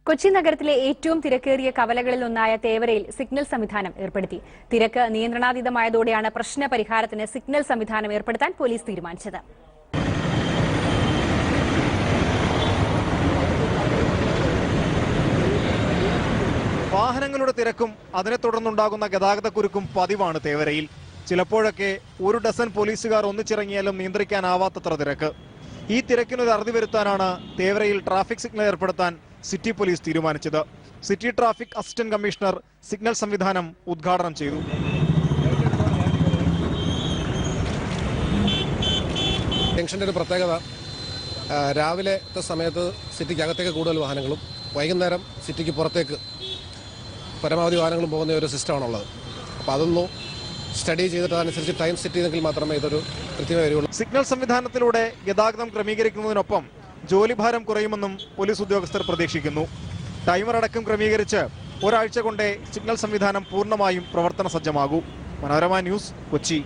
കൊച്ചി നഗരത്തിലെ ഏറ്റവും തിരക്കേറിയ കവലകളിൽ ഒന്നായ തേവരയിൽ സിഗ്നൽ സംവിധാനം ഏർപ്പെടുത്തി. തിരക്ക് നിയന്ത്രണാതീതമായതോടെയാണ് പ്രശ്ന പരിഹാരത്തിന് സിഗ്നൽ സംവിധാനം ഏർപ്പെടുത്താൻ പോലീസ് തീരുമാനിച്ചത്. വാഹനങ്ങളുടെ തിരക്കും അതിനെ തുടർന്നുണ്ടാകുന്ന ഗതാഗതക്കുരുക്കും പതിവാണ് തേവരയിൽ. ചിലപ്പോഴൊക്കെ ഒരു ഡസൻ പോലീസുകാർ ഒന്നിച്ചിറങ്ങിയാലും നിയന്ത്രിക്കാനാവാത്തത്ര തിരക്ക്. ഈ തിരക്കിനൊരു അറുതി വരുത്താനാണ് തേവരയിൽ ട്രാഫിക് സിഗ്നൽ ഏർപ്പെടുത്താൻ സിറ്റി പോലീസ് തീരുമാനിച്ചത്. City traffic assistant commissioner signal സംവിധാനം ഉദ്ഘാടനം ചെയ്തു. ജംഗ്ഷന്റെ ഒരു പ്രത്യേകത, രാവിലത്തെ സമയത്ത് സിറ്റിക്കകത്തേക്ക് കൂടുതൽ വാഹനങ്ങളും വൈകുന്നേരം സിറ്റിക്ക് പുറത്തേക്ക് പരമാവധി വാഹനങ്ങളും പോകുന്ന ഒരു സിസ്റ്റമാണുള്ളത്. അപ്പോൾ അതൊന്നും സ്റ്റഡി ചെയ്തിട്ട് അതനുസരിച്ച് ടൈം സെറ്റ് ചെയ്തെങ്കിൽ മാത്രമേ ഇതൊരു കൃത്യമായി വരികയുള്ളൂ. സിഗ്നൽ സംവിധാനത്തിലൂടെ ഗതാഗതം ക്രമീകരിക്കുന്നതിനൊപ്പം ജോലിഭാരം കുറയുമെന്നും പോലീസ് ഉദ്യോഗസ്ഥർ പ്രതീക്ഷിക്കുന്നു. ടൈമർ അടക്കം ക്രമീകരിച്ച് ഒരാഴ്ച കൊണ്ടേ സിഗ്നൽ സംവിധാനം പൂർണ്ണമായും പ്രവർത്തന സജ്ജമാകൂ. മനോരമ ന്യൂസ്, കൊച്ചി.